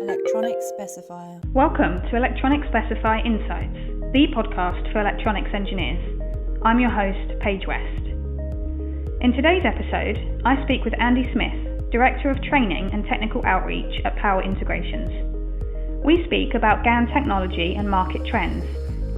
Electronic Specifier. Welcome to Electronic Specifier Insights, the podcast for electronics engineers. I'm your host, Paige West. In today's episode, I speak with Andy Smith, Director of Training and Technical Outreach at Power Integrations. We speak about GaN technology and market trends,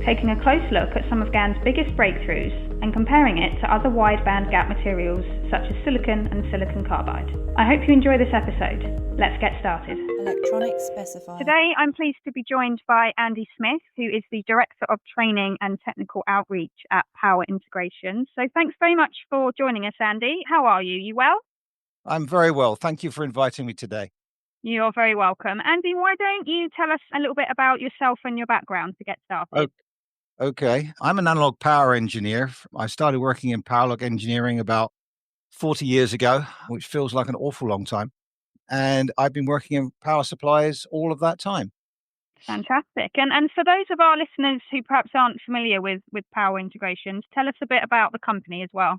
taking a close look at some of GaN's biggest breakthroughs and comparing it to other wide-band gap materials such as silicon and silicon carbide. I hope you enjoy this episode. Let's get started. Electronic Specifier. Today, I'm pleased to be joined by Andy Smith, who is the Director of Training and Technical Outreach at Power Integrations. So thanks very much for joining us, Andy. How are you? You well? I'm very well. Thank you for inviting me today. You're very welcome. Andy, why don't you tell us a little bit about yourself and your background to get started? Okay. I'm an analog power engineer. I started working in power engineering about 40 years ago, which feels like an awful long time. And I've been working in power supplies all of that time. Fantastic. And for those of our listeners who perhaps aren't familiar with Power Integrations, tell us a bit about the company as well.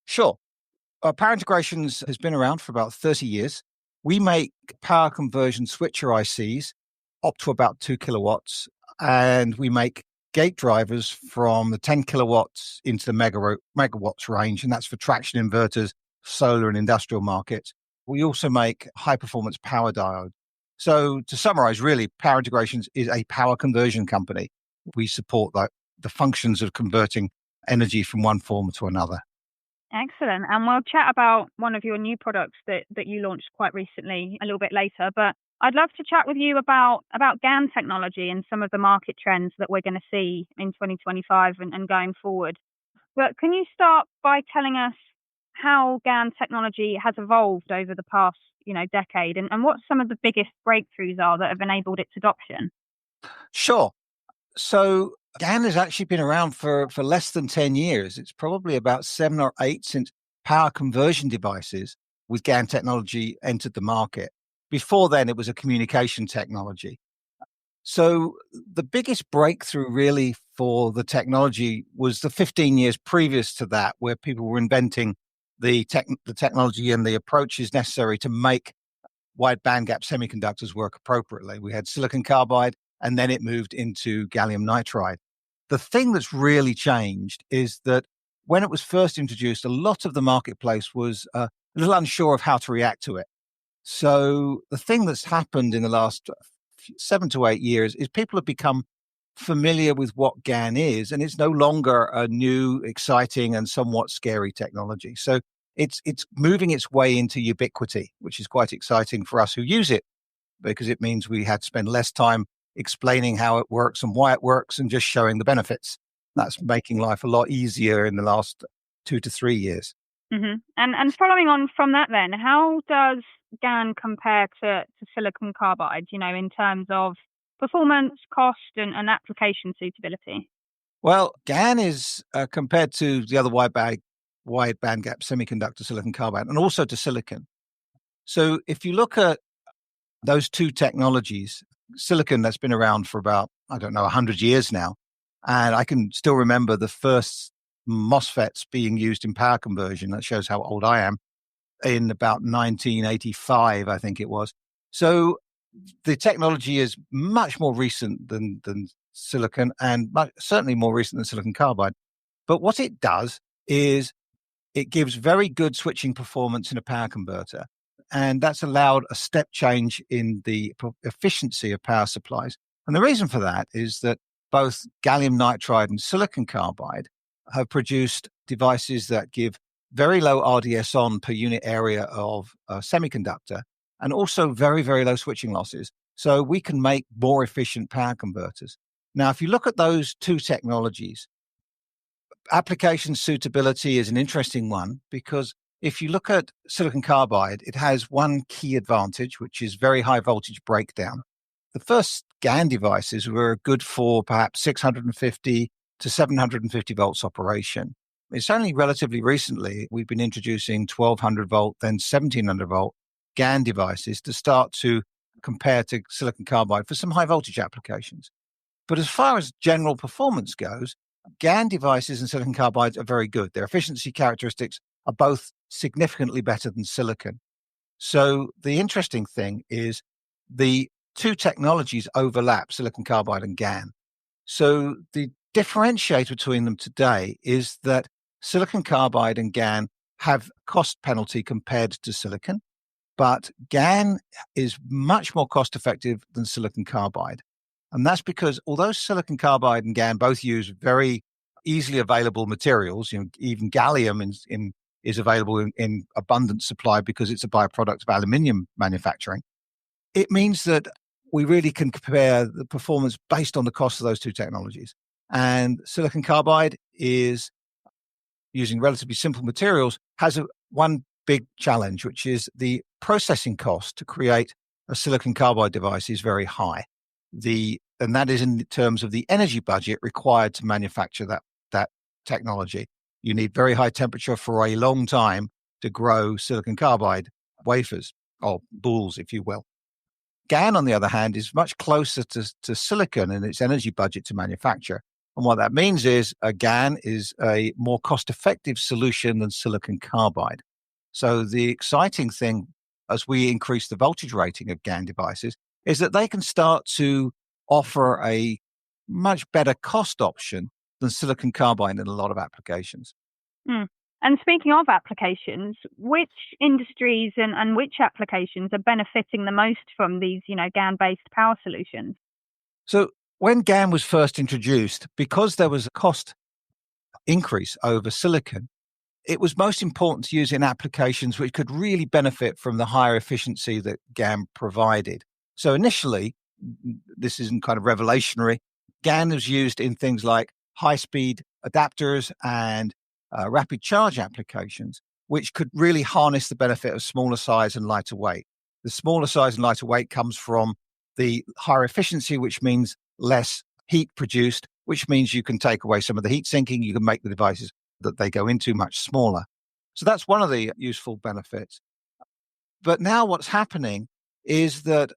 Sure. Power Integrations has been around for about 30 years. We make power conversion switcher ICs up to about 2 kilowatts, and we make gate drivers from the 10 kilowatts into the megawatts range, and that's for traction inverters, solar and industrial markets. We also make high-performance power diode. So to summarize, really, Power Integrations is a power conversion company. We support the functions of converting energy from one form to another. Excellent. And we'll chat about one of your new products that you launched quite recently a little bit later. But I'd love to chat with you about GaN technology and some of the market trends that we're going to see in 2025 and going forward. But can you start by telling us how GaN technology has evolved over the past, decade and what some of the biggest breakthroughs are that have enabled its adoption? Sure. So GaN has actually been around for less than 10 years. It's probably about 7 or 8 since power conversion devices with GaN technology entered the market. Before then, it was a communication technology. So the biggest breakthrough really for the technology was the 15 years previous to that, where people were inventing the technology and the approaches necessary to make wide bandgap semiconductors work appropriately. We had silicon carbide, and then it moved into gallium nitride. The thing that's really changed is that when it was first introduced, a lot of the marketplace was a little unsure of how to react to it. So the thing that's happened in the last 7 to 8 years is people have become familiar with what GaN is, and it's no longer a new, exciting, and somewhat scary technology. So it's moving its way into ubiquity, which is quite exciting for us who use it, because it means we had to spend less time explaining how it works and why it works and just showing the benefits. That's making life a lot easier in the last 2 to 3 years. Mm-hmm. And following on from that then, how does GaN compare to silicon carbide, in terms of performance, cost, and application suitability? Well, GaN is compared to the other wide bandgap semiconductor, silicon carbide, and also to silicon. So if you look at those two technologies, silicon that's been around for about, 100 years now, and I can still remember the first MOSFETs being used in power conversion. That shows how old I am. In about 1985, I think it was. So the technology is much more recent than silicon, and certainly more recent than silicon carbide. But what it does is it gives very good switching performance in a power converter. And that's allowed a step change in the efficiency of power supplies. And the reason for that is that both gallium nitride and silicon carbide have produced devices that give very low RDS on per unit area of a semiconductor, and also very, very low switching losses. So we can make more efficient power converters. Now, if you look at those two technologies, application suitability is an interesting one, because if you look at silicon carbide, it has one key advantage, which is very high voltage breakdown. The first GaN devices were good for perhaps 650 to 750 volts operation. It's only relatively recently we've been introducing 1200 volt, then 1700 volt GaN devices to start to compare to silicon carbide for some high voltage applications. But as far as general performance goes, GaN devices and silicon carbide are very good. Their efficiency characteristics are both significantly better than silicon. So the interesting thing is the two technologies overlap, silicon carbide and GaN. So the differentiator between them today is that silicon carbide and GaN have cost penalty compared to silicon, but GaN is much more cost effective than silicon carbide. And that's because although silicon carbide and GaN both use very easily available materials, even gallium is available in abundant supply because it's a byproduct of aluminium manufacturing. It means that we really can compare the performance based on the cost of those two technologies. And silicon carbide is using relatively simple materials, has one big challenge, which is the processing cost to create a silicon carbide device is very high. And that is in terms of the energy budget required to manufacture that technology. You need very high temperature for a long time to grow silicon carbide wafers, or boules, if you will. GaN, on the other hand, is much closer to silicon in its energy budget to manufacture. And what that means is GaN is a more cost-effective solution than silicon carbide. So the exciting thing as we increase the voltage rating of GaN devices is that they can start to offer a much better cost option than silicon carbide in a lot of applications. And speaking of applications, which industries and which applications are benefiting the most from these, GaN-based power solutions? So when GaN was first introduced, because there was a cost increase over silicon, it was most important to use in applications which could really benefit from the higher efficiency that GaN provided. So initially, this isn't kind of revolutionary, GaN was used in things like high-speed adapters and rapid charge applications, which could really harness the benefit of smaller size and lighter weight. The smaller size and lighter weight comes from the higher efficiency, which means less heat produced, which means you can take away some of the heat sinking. You can make the devices that they go into much smaller. So that's one of the useful benefits. But now what's happening is that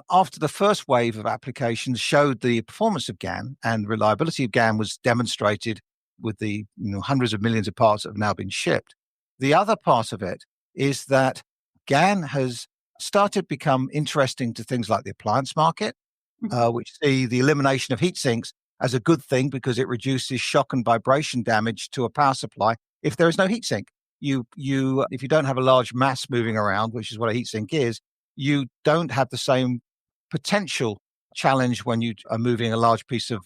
after the first wave of applications showed the performance of GaN and reliability of GaN was demonstrated with the hundreds of millions of parts that have now been shipped. The other part of it is that GaN has started to become interesting to things like the appliance market, which see the elimination of heat sinks as a good thing because it reduces shock and vibration damage to a power supply if there is no heat sink. If you don't have a large mass moving around, which is what a heat sink is, you don't have the same potential challenge when you are moving a large piece of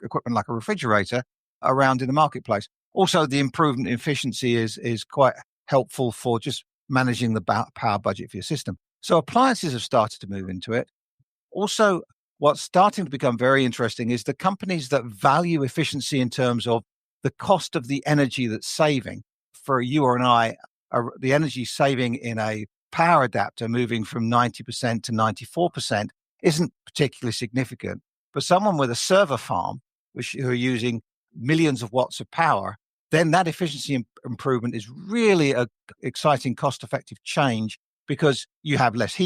equipment like a refrigerator around in the marketplace. Also, the improvement in efficiency is quite helpful for just managing the power budget for your system. So appliances have started to move into it. Also, what's starting to become very interesting is the companies that value efficiency in terms of the cost of the energy that's saving. For you or I, the energy saving in a power adapter moving from 90% to 94% isn't particularly significant. But someone with a server farm, who are using millions of watts of power, then that efficiency improvement is really an exciting cost-effective change because you have less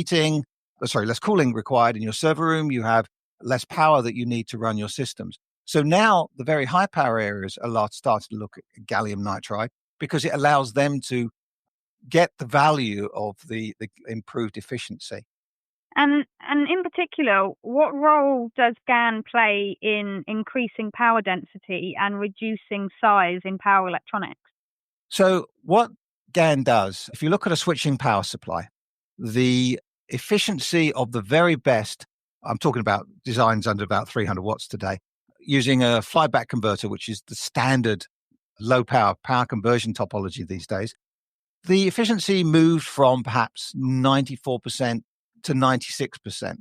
cooling required in your server room. You have less power that you need to run your systems. So now the very high power areas are starting to look at gallium nitride because it allows them to get the value of the improved efficiency. And in particular, what role does GaN play in increasing power density and reducing size in power electronics? So what GaN does, if you look at a switching power supply, the efficiency of the very best, I'm talking about designs under about 300 watts today, using a flyback converter, which is the standard low power conversion topology these days, the efficiency moved from perhaps 94% to 96%,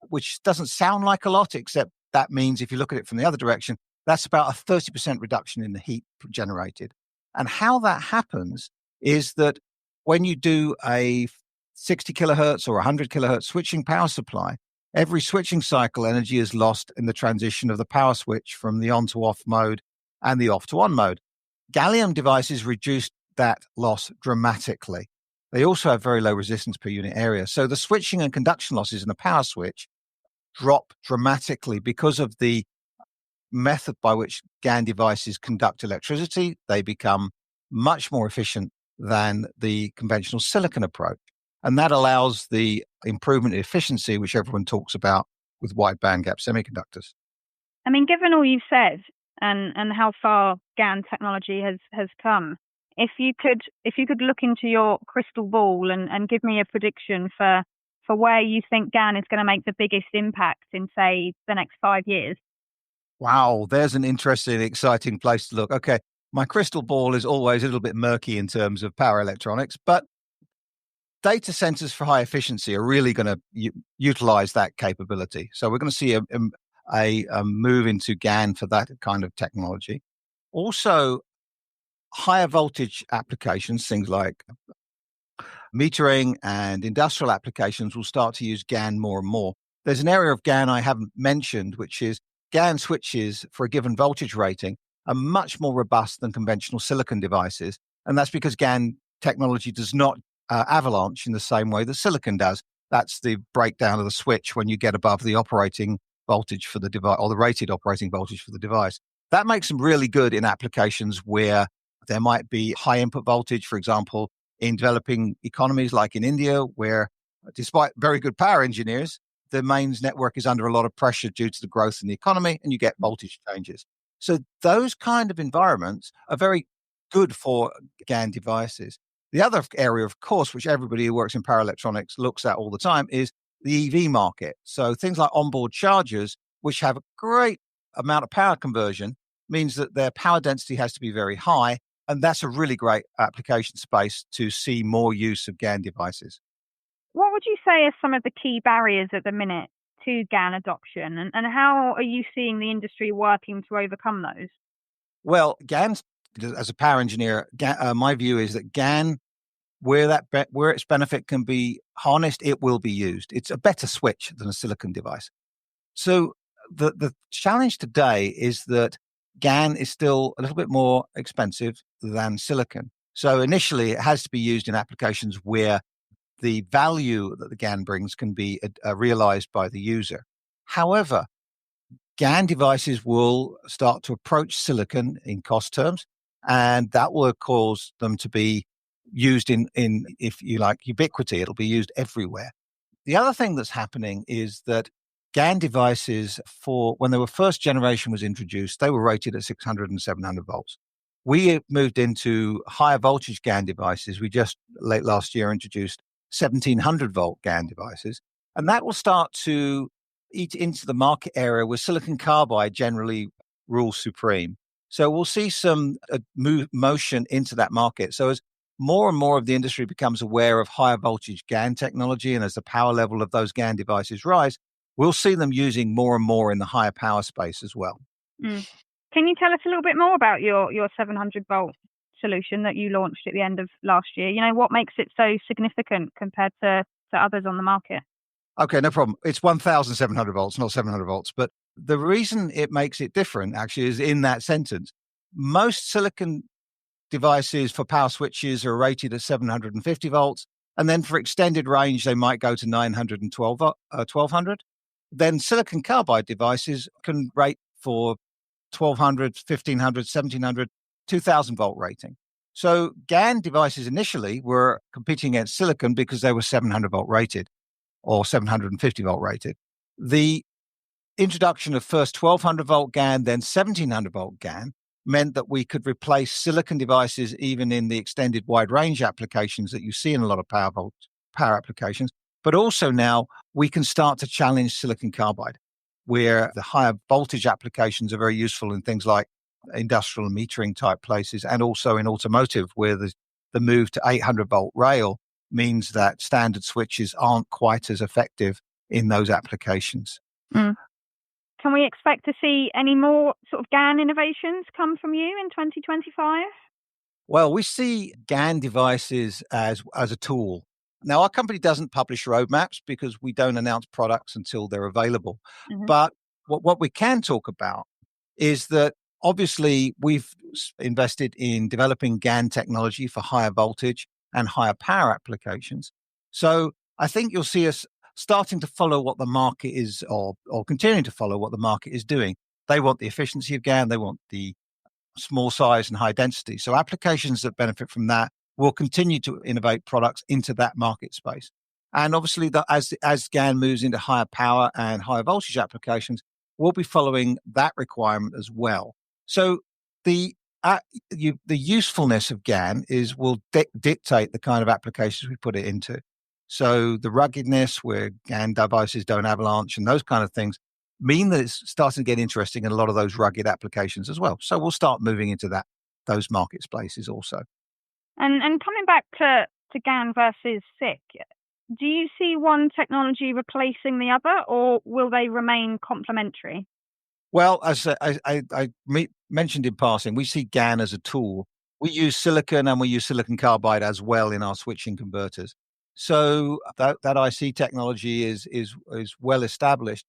which doesn't sound like a lot, except that means if you look at it from the other direction, that's about a 30% reduction in the heat generated. And how that happens is that when you do a 60 kilohertz or 100 kilohertz switching power supply, every switching cycle energy is lost in the transition of the power switch from the on to off mode and the off to on mode. Gallium devices reduced that loss dramatically. They also have very low resistance per unit area. So the switching and conduction losses in a power switch drop dramatically because of the method by which GaN devices conduct electricity. They become much more efficient than the conventional silicon approach. And that allows the improvement in efficiency, which everyone talks about with wide bandgap semiconductors. I mean, given all you've said and how far GaN technology has come, if you could look into your crystal ball and give me a prediction for where you think GaN is going to make the biggest impact in, say, the next 5 years. Wow, there's an interesting, exciting place to look. Okay, my crystal ball is always a little bit murky in terms of power electronics, but data centers for high efficiency are really going to utilize that capability. So we're going to see a move into GaN for that kind of technology. Also, higher voltage applications, things like metering and industrial applications, will start to use GaN more and more. There's an area of GaN I haven't mentioned, which is GaN switches for a given voltage rating are much more robust than conventional silicon devices. And that's because GaN technology does not avalanche in the same way that silicon does. That's the breakdown of the switch when you get above the operating voltage for the device, or the rated operating voltage for the device. That makes them really good in applications where there might be high input voltage, for example, in developing economies like in India, where despite very good power engineers, the mains network is under a lot of pressure due to the growth in the economy, and you get voltage changes. So those kind of environments are very good for GaN devices. The other area, of course, which everybody who works in power electronics looks at all the time, is the EV market. So things like onboard chargers, which have a great amount of power conversion, means that their power density has to be very high. And that's a really great application space to see more use of GaN devices. What would you say are some of the key barriers at the minute to GaN adoption, and how are you seeing the industry working to overcome those? Well, GaN, as a power engineer, my view is that GaN, where its benefit can be harnessed, it will be used. It's a better switch than a silicon device. So the challenge today is that GaN is still a little bit more expensive than silicon. So initially, it has to be used in applications where the value that the GaN brings can be realized by the user. However, GaN devices will start to approach silicon in cost terms, and that will cause them to be used in, if you like, ubiquity. It'll be used everywhere. The other thing that's happening is that GaN devices, when the first generation was introduced, they were rated at 600 and 700 volts. We moved into higher voltage GaN devices. We just late last year introduced 1700 volt GaN devices, and that will start to eat into the market area where silicon carbide generally rules supreme. So we'll see some motion into that market. So as more and more of the industry becomes aware of higher voltage GaN technology, and as the power level of those GaN devices rise, we'll see them using more and more in the higher power space as well. Mm. Can you tell us a little bit more about your 700 volt solution that you launched at the end of last year? You know, what makes it so significant compared to others on the market? Okay, no problem. It's 1,700 volts, not 700 volts. But the reason it makes it different actually is in that sentence. Most silicon devices for power switches are rated at 750 volts. And then for extended range, they might go to 1200. Then silicon carbide devices can rate for 1200, 1500, 1700, 2000 volt rating. So GaN devices initially were competing against silicon because they were 700 volt rated or 750 volt rated. The introduction of first 1200 volt GaN, then 1700 volt GaN meant that we could replace silicon devices even in the extended wide range applications that you see in a lot of power applications. But also now we can start to challenge silicon carbide, where the higher voltage applications are very useful in things like industrial and metering type places, and also in automotive, where the move to 800 volt rail means that standard switches aren't quite as effective in those applications. Mm. Can we expect to see any more sort of GaN innovations come from you in 2025? Well, we see GaN devices as a tool. Now, our company doesn't publish roadmaps because we don't announce products until they're available. Mm-hmm. But what we can talk about is that obviously we've invested in developing GaN technology for higher voltage and higher power applications. So I think you'll see us starting to follow what the market is, or continuing to follow what the market is doing. They want the efficiency of GaN. They want the small size and high density. So applications that benefit from that will continue to innovate products into that market space. And obviously, as GaN moves into higher power and higher voltage applications, we'll be following that requirement as well. So the usefulness of GaN will dictate the kind of applications we put it into. So the ruggedness, where GaN devices don't avalanche, and those kind of things mean that it's starting to get interesting in a lot of those rugged applications as well. So we'll start moving into those market spaces also. And coming back to GaN versus SiC, do you see one technology replacing the other, or will they remain complementary? Well, as I mentioned in passing, we see GaN as a tool. We use silicon and we use silicon carbide as well in our switching converters. So that IC technology is well established.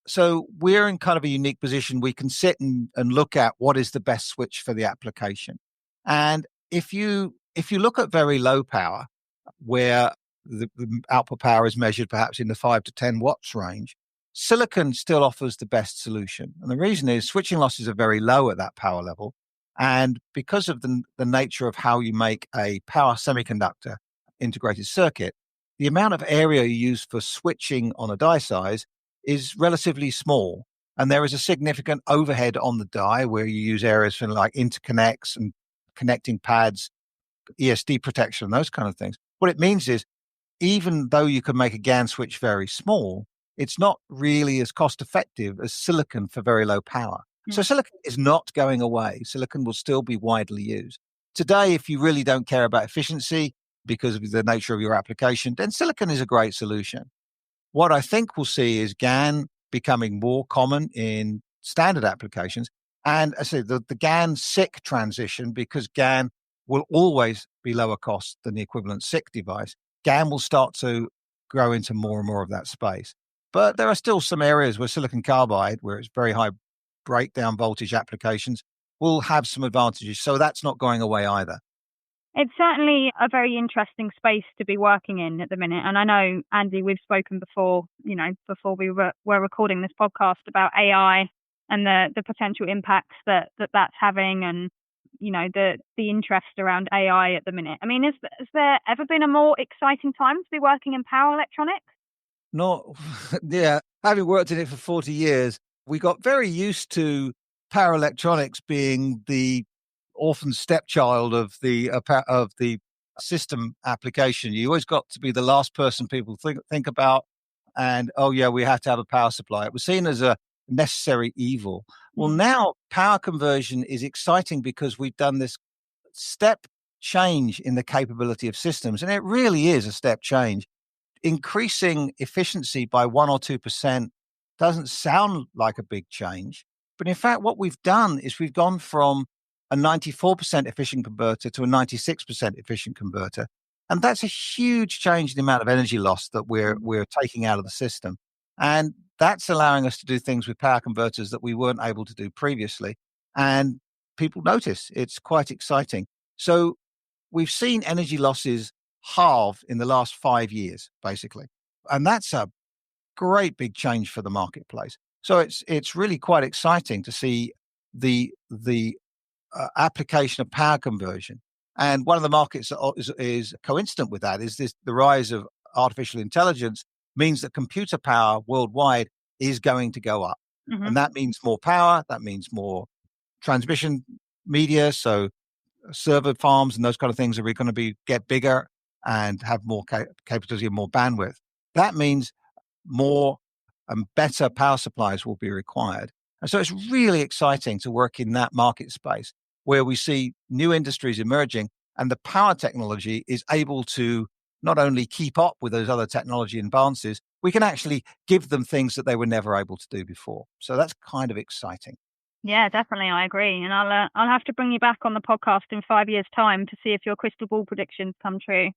So we're in kind of a unique position. We can sit and look at what is the best switch for the application. And if you look at very low power, where the output power is measured perhaps in the 5 to 10 watts range, silicon still offers the best solution. And the reason is switching losses are very low at that power level. And because of the nature of how you make a power semiconductor integrated circuit, the amount of area you use for switching on a die size is relatively small. And there is a significant overhead on the die where you use areas for like interconnects and connecting pads, ESD protection, those kind of things. What it means is, even though you can make a GaN switch very small, it's not really as cost effective as silicon for very low power. So silicon is not going away. Silicon will still be widely used. Today, if you really don't care about efficiency because of the nature of your application, then silicon is a great solution. What I think we'll see is GaN becoming more common in standard applications. And I say the GaN SiC transition, because GaN will always be lower cost than the equivalent SiC device, GaN will start to grow into more and more of that space. But there are still some areas where silicon carbide, where it's very high breakdown voltage applications, will have some advantages. So that's not going away either. It's certainly a very interesting space to be working in at the minute. And I know, Andy, we've spoken before, before we were recording this podcast about AI and the potential impacts that's having, and, the interest around AI at the minute. I mean, has there ever been a more exciting time to be working in power electronics? No, yeah. Having worked in it for 40 years, we got very used to power electronics being the orphan stepchild of the system application. You always got to be the last person people think about, and we have to have a power supply. It was seen as a necessary evil. Well, now power conversion is exciting because we've done this step change in the capability of systems, and it really is a step change. Increasing efficiency by 1 or 2% doesn't sound like a big change, but in fact, what we've done is we've gone from a 94% efficient converter to a 96% efficient converter. And that's a huge change in the amount of energy loss that we're taking out of the system. And that's allowing us to do things with power converters that we weren't able to do previously. And people notice. It's quite exciting. So we've seen energy losses halve in the last 5 years, basically. And that's a great big change for the marketplace. So it's really quite exciting to see the application of power conversion. And one of the markets that is coincident with that is the rise of artificial intelligence means that computer power worldwide is going to go up. Mm-hmm. And that means more power, that means more transmission media. So server farms and those kind of things are going to get bigger and have more capability and more bandwidth. That means more and better power supplies will be required. And so it's really exciting to work in that market space where we see new industries emerging, and the power technology is able to not only keep up with those other technology advances, we can actually give them things that they were never able to do before. So that's kind of exciting. Yeah, definitely. I agree. And I'll have to bring you back on the podcast in 5 years' time to see if your crystal ball predictions come true.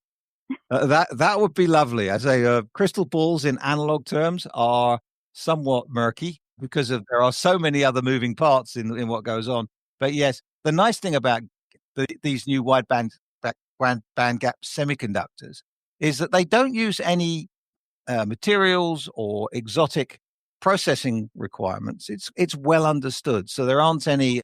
That would be lovely. I'd say crystal balls in analog terms are somewhat murky because there are so many other moving parts in what goes on. But yes, the nice thing about these new wide band gap semiconductors is that they don't use any materials or exotic processing requirements. It's well understood. So there aren't any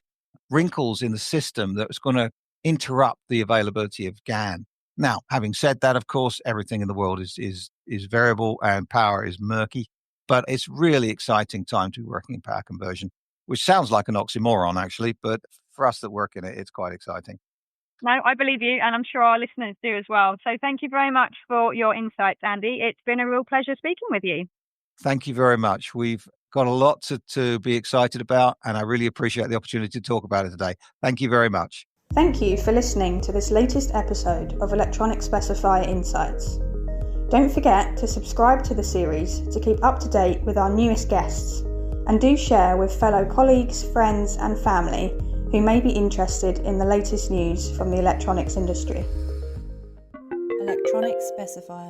wrinkles in the system that's going to interrupt the availability of GaN. Now, having said that, of course, everything in the world is variable and power is murky, but it's really exciting time to be working in power conversion, which sounds like an oxymoron, actually, but for us that work in it, it's quite exciting. No, I believe you, and I'm sure our listeners do as well. So thank you very much for your insights, Andy. It's been a real pleasure speaking with you. Thank you very much. We've got a lot to be excited about, and I really appreciate the opportunity to talk about it today. Thank you very much. Thank you for listening to this latest episode of Electronic Specifier Insights. Don't forget to subscribe to the series to keep up to date with our newest guests, and do share with fellow colleagues, friends and family who may be interested in the latest news from the electronics industry. Electronic Specifier.